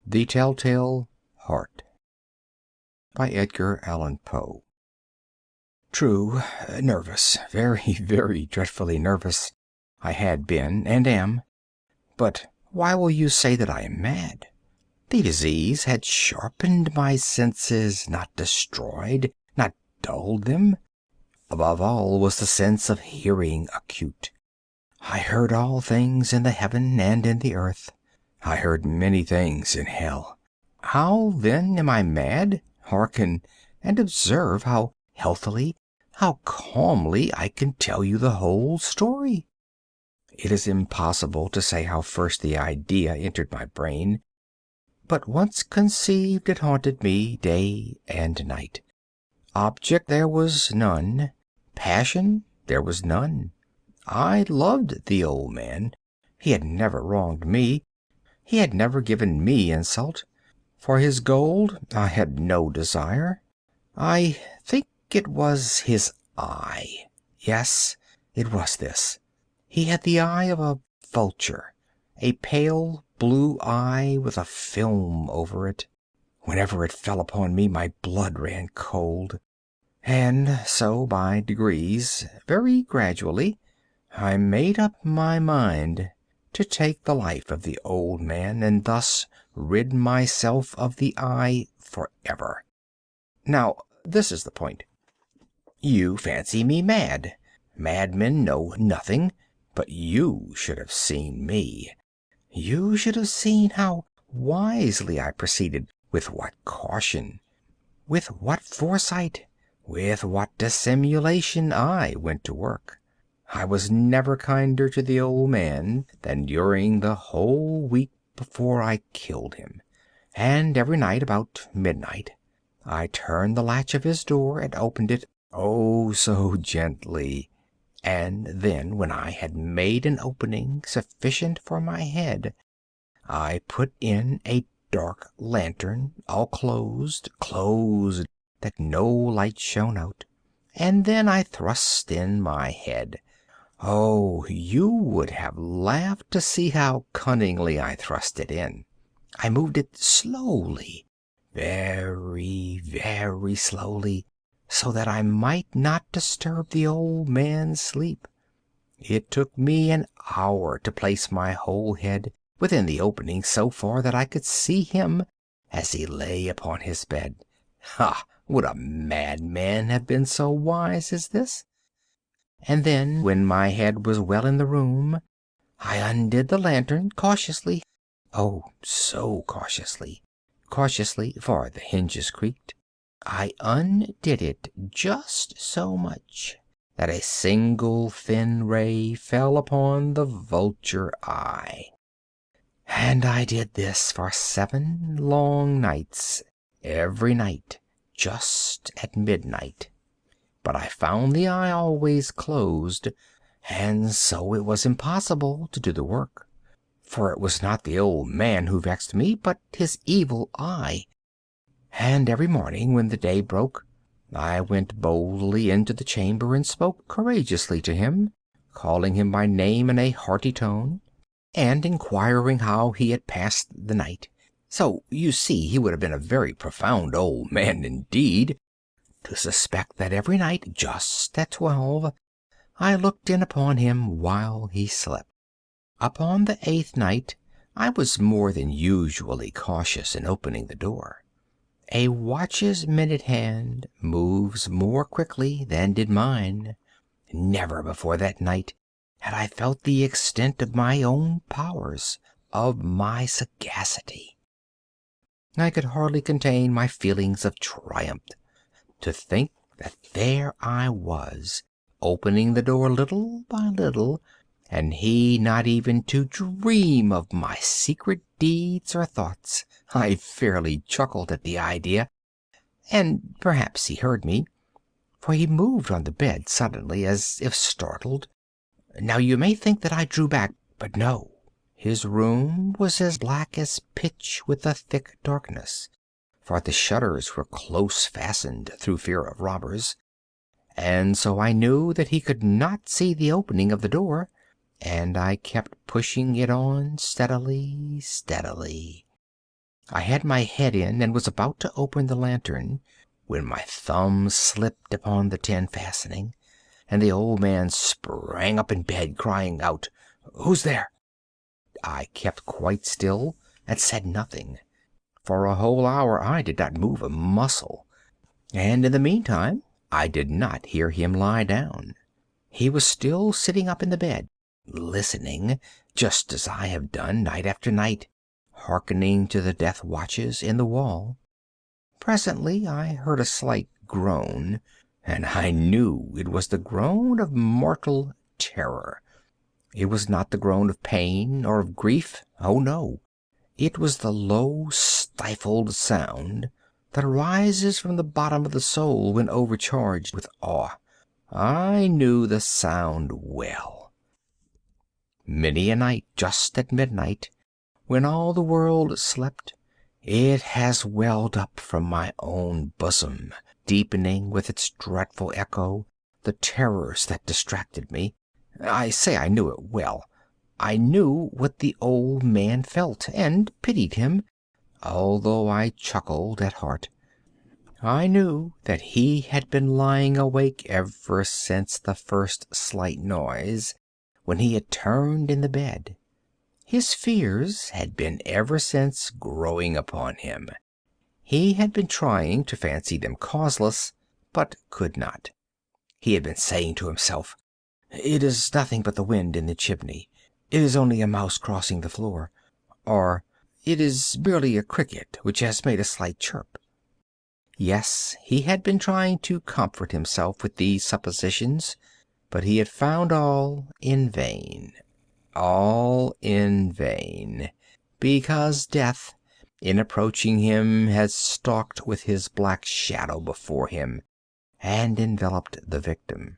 The Telltale Heart by Edgar Allan Poe. True, nervous, very, very dreadfully nervous. I had been, and am. But why will you say that I am mad? The disease had sharpened my senses, not destroyed, not dulled them. Above all was the sense of hearing acute. I heard all things in the heaven and in the earth. I heard many things in hell. How, then, am I mad? Hearken, and observe how healthily, how calmly I can tell you the whole story. It is impossible to say how first the idea entered my brain, but once conceived it haunted me day and night. Object there was none, passion there was none. I loved the old man. He had never wronged me. He had never given me insult. For his gold I had no desire. I think it was his eye. Yes, it was this. He had the eye of a vulture, a pale blue eye with a film over it. Whenever it fell upon me, my blood ran cold. And so, by degrees, very gradually, I made up my mind to take the life of the old man, and thus rid myself of the eye forever. Now, this is the point. You fancy me mad. Madmen know nothing, but you should have seen me. You should have seen how wisely I proceeded, with what caution, with what foresight, with what dissimulation I went to work. I was never kinder to the old man than during the whole week before I killed him. And every night about midnight I turned the latch of his door and opened it, oh, so gently. And then, when I had made an opening sufficient for my head, I put in a dark lantern, all closed, that no light shone out. And then I thrust in my head. Oh, you would have laughed to see how cunningly I thrust it in. I moved it slowly, very, very slowly, so that I might not disturb the old man's sleep. It took me an hour to place my whole head within the opening so far that I could see him as he lay upon his bed. Ha! Would a madman have been so wise as this? And then, when my head was well in the room, I undid the lantern cautiously. Oh, so cautiously. Cautiously, for the hinges creaked. I undid it just so much that a single thin ray fell upon the vulture eye. And I did this for 7 long nights, every night, just at midnight. But I found the eye always closed, and so it was impossible to do the work. For it was not the old man who vexed me, but his evil eye. And every morning, when the day broke, I went boldly into the chamber and spoke courageously to him, calling him by name in a hearty tone, and inquiring how he had passed the night. So, you see, he would have been a very profound old man indeed to suspect that every night, just at 12, I looked in upon him while he slept. Upon the 8th night I was more than usually cautious in opening the door. A watch's minute hand moves more quickly than did mine. Never before that night had I felt the extent of my own powers, of my sagacity. I could hardly contain my feelings of triumph. To think that there I was, opening the door little by little, and he not even to dream of my secret deeds or thoughts. I fairly chuckled at the idea, and perhaps he heard me, for he moved on the bed suddenly, as if startled. Now you may think that I drew back, but no. His room was as black as pitch with a thick darkness, for the shutters were close fastened through fear of robbers, and so I knew that he could not see the opening of the door, and I kept pushing it on steadily, steadily. I had my head in and was about to open the lantern when my thumb slipped upon the tin fastening, and the old man sprang up in bed, crying out, "Who's there?" I kept quite still and said nothing. For a whole hour I did not move a muscle, and in the meantime I did not hear him lie down. He was still sitting up in the bed, listening, just as I have done night after night, hearkening to the death watches in the wall. Presently I heard a slight groan, and I knew it was the groan of mortal terror. It was not the groan of pain or of grief. Oh, no. It was the low, stifled sound that arises from the bottom of the soul when overcharged with awe. I knew the sound well. Many a night, just at midnight, when all the world slept, it has welled up from my own bosom, deepening with its dreadful echo the terrors that distracted me. I say I knew it well. I knew what the old man felt, and pitied him, although I chuckled at heart. I knew that he had been lying awake ever since the first slight noise, when he had turned in the bed. His fears had been ever since growing upon him. He had been trying to fancy them causeless, but could not. He had been saying to himself, "It is nothing but the wind in the chimney. It is only a mouse crossing the floor," or "It is merely a cricket which has made a slight chirp." Yes, he had been trying to comfort himself with these suppositions, but he had found all in vain. All in vain, because death, in approaching him, had stalked with his black shadow before him and enveloped the victim.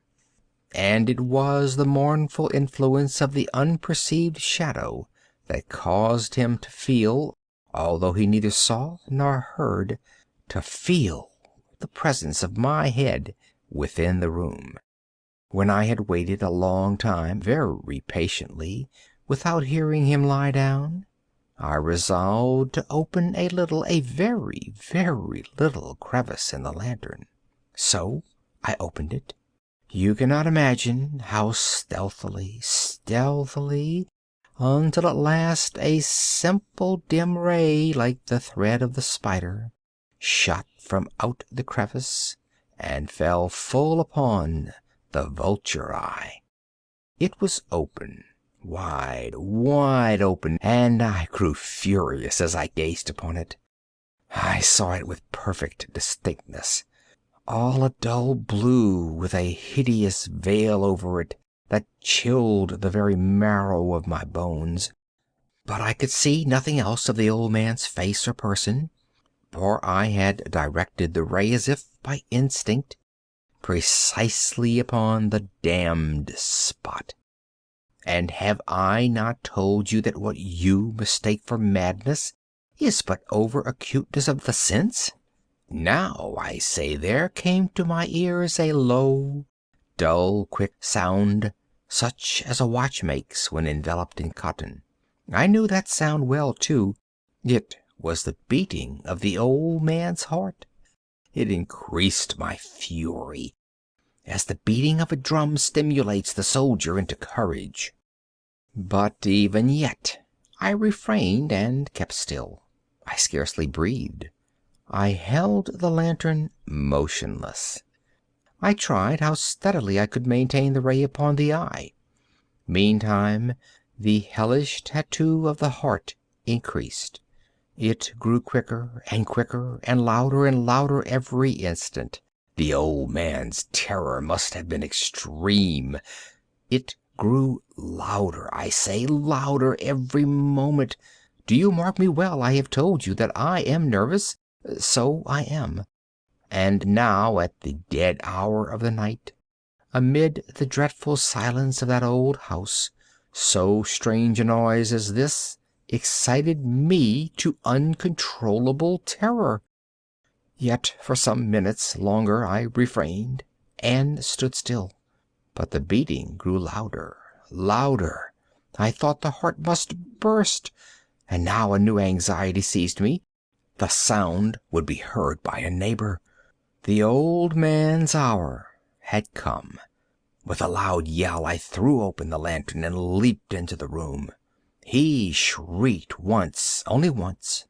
And it was the mournful influence of the unperceived shadow that caused him to feel, although he neither saw nor heard, to feel the presence of my head within the room. When I had waited a long time, very patiently, without hearing him lie down, I resolved to open a very, very little crevice in the lantern. So I opened it. You cannot imagine how stealthily, until at last a simple dim ray, like the thread of the spider, shot from out the crevice and fell full upon the vulture eye. It was open, wide, wide open, and I grew furious as I gazed upon it. I saw it with perfect distinctness, all a dull blue, with a hideous veil over it that chilled the very marrow of my bones. But I could see nothing else of the old man's face or person, for I had directed the ray as if by instinct, precisely upon the damned spot. And have I not told you that what you mistake for madness is but over-acuteness of the sense? Now, I say, there came to my ears a low, dull, quick sound, such as a watch makes when enveloped in cotton. I knew that sound well, too. It was the beating of the old man's heart. It increased my fury, as the beating of a drum stimulates the soldier into courage. But even yet I refrained and kept still. I scarcely breathed. I held the lantern motionless. I tried how steadily I could maintain the ray upon the eye. Meantime, the hellish tattoo of the heart increased. It grew quicker and quicker, and louder every instant. The old man's terror must have been extreme. It grew louder, I say, louder every moment. Do you mark me well? I have told you that I am nervous. So I am. And now, at the dead hour of the night, amid the dreadful silence of that old house, so strange a noise as this excited me to uncontrollable terror. Yet for some minutes longer I refrained and stood still. But the beating grew louder. I thought the heart must burst. And now a new anxiety seized me. The sound would be heard by a neighbor. The old man's hour had come. With a loud yell, I threw open the lantern and leaped into the room. He shrieked once, only once.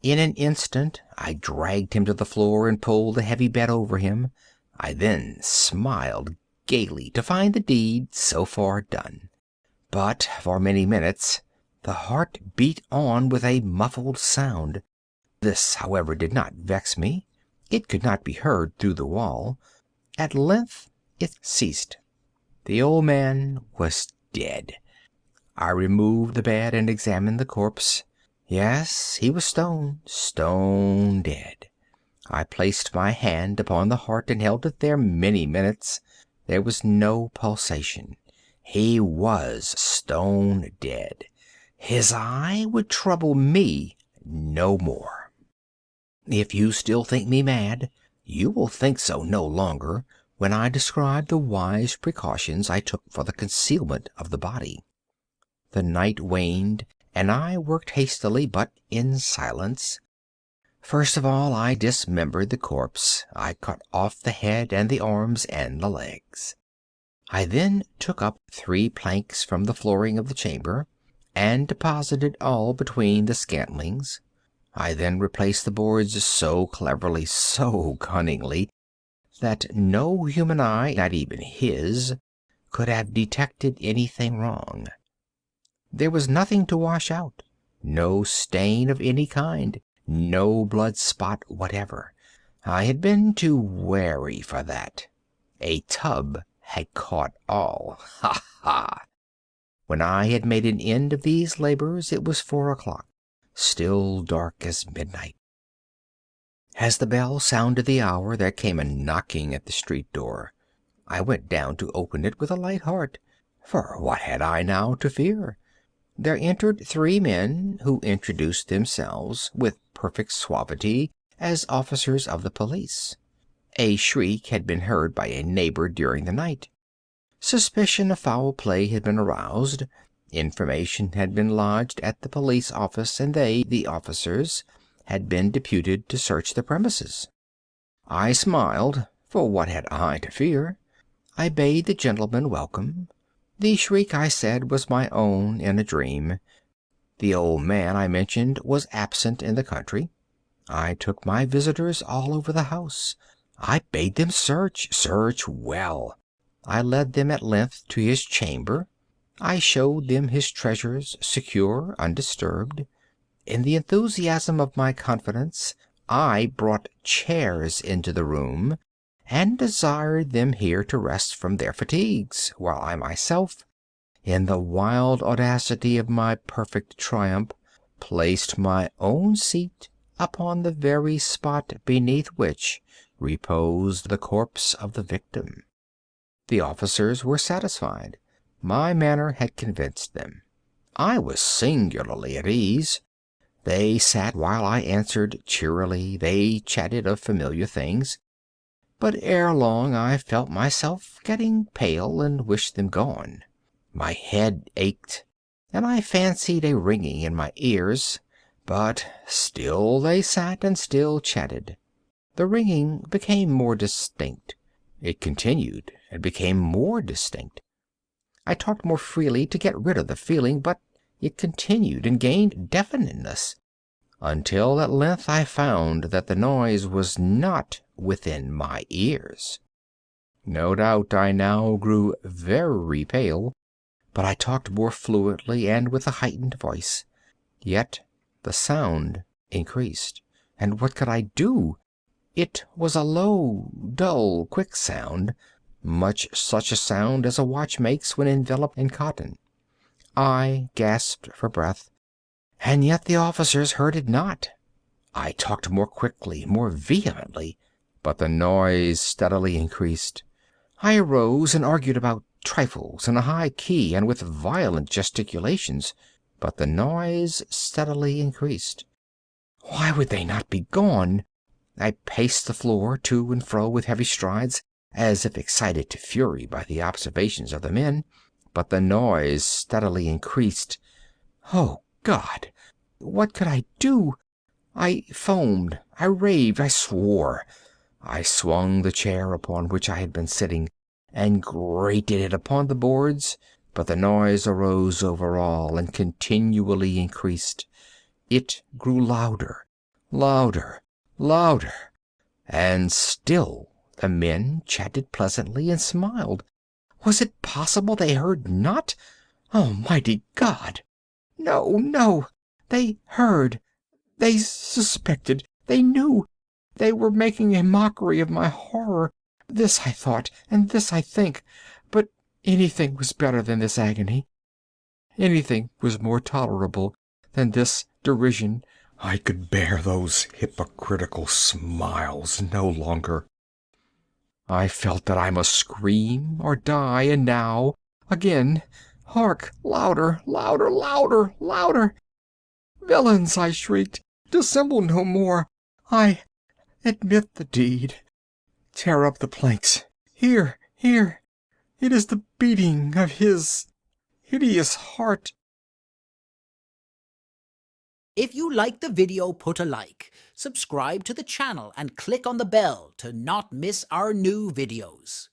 In an instant I dragged him to the floor and pulled the heavy bed over him. I then smiled gaily to find the deed so far done. But for many minutes the heart beat on with a muffled sound. This, however, did not vex me. It could not be heard through the wall. At length it ceased. The old man was dead. I removed the bed and examined the corpse. Yes, he was stone dead. I placed my hand upon the heart and held it there many minutes. There was no pulsation. He was stone dead. His eye would trouble me no more. If you still think me mad, you will think so no longer when I describe the wise precautions I took for the concealment of the body. The night waned, and I worked hastily but in silence. First of all, I dismembered the corpse. I cut off the head and the arms and the legs. I then took up 3 planks from the flooring of the chamber, and deposited all between the scantlings. I then replaced the boards so cleverly, so cunningly, that no human eye, not even his, could have detected anything wrong. There was nothing to wash out, no stain of any kind, no blood spot whatever. I had been too wary for that. A tub had caught all. Ha ha! When I had made an end of these labors, it was 4 o'clock, still dark as midnight. As the bell sounded the hour, there came a knocking at the street door. I went down to open it with a light heart, for what had I now to fear? There entered 3 men, who introduced themselves with perfect suavity as officers of the police. A shriek had been heard by a neighbor during the night. Suspicion of foul play had been aroused. Information had been lodged at the police office, and they, the officers, had been deputed to search the premises. I smiled, for what had I to fear? I bade the gentlemen welcome. The shriek, I said, was my own in a dream. The old man I mentioned was absent in the country. I took my visitors all over the house. I bade them search well. I led them at length to his chamber. I showed them his treasures, secure, undisturbed. In the enthusiasm of my confidence, I brought chairs into the room, and desired them here to rest from their fatigues, while I myself, in the wild audacity of my perfect triumph, placed my own seat upon the very spot beneath which reposed the corpse of the victim. The officers were satisfied. My manner had convinced them. I was singularly at ease. They sat while I answered cheerily. They chatted of familiar things. But ere long I felt myself getting pale and wished them gone. My head ached, and I fancied a ringing in my ears. But still they sat and still chatted. The ringing became more distinct. It continued and became more distinct. I talked more freely to get rid of the feeling, but it continued and gained definiteness, until at length I found that the noise was not within my ears. No doubt I now grew very pale, but I talked more fluently and with a heightened voice. Yet the sound increased, and what could I do? It was a low, dull, quick sound, much such a sound as a watch makes when enveloped in cotton. I gasped for breath, and yet the officers heard it not. I talked more quickly, more vehemently, but the noise steadily increased. I arose and argued about trifles in a high key and with violent gesticulations, but the noise steadily increased. Why would they not be gone? I paced the floor to and fro with heavy strides, as if excited to fury by the observations of the men, but the noise steadily increased. Oh, God! What could I do? I foamed, I raved, I swore. I swung the chair upon which I had been sitting, and grated it upon the boards, but the noise arose over all, and continually increased. It grew louder, louder, louder, and still the men chatted pleasantly and smiled. Was it possible they heard not? Almighty God! No, no! They heard! They suspected! They knew! They were making a mockery of my horror! This I thought, and this I think. But anything was better than this agony. Anything was more tolerable than this derision. I could bear those hypocritical smiles no longer. I felt that I must scream or die, and now, again, hark! Louder, louder, louder, louder! "Villains!" I shrieked. "Dissemble no more! I admit the deed. Tear up the planks. Here, here! It is the beating of his hideous heart." If you liked the video, put a like, subscribe to the channel and click on the bell to not miss our new videos.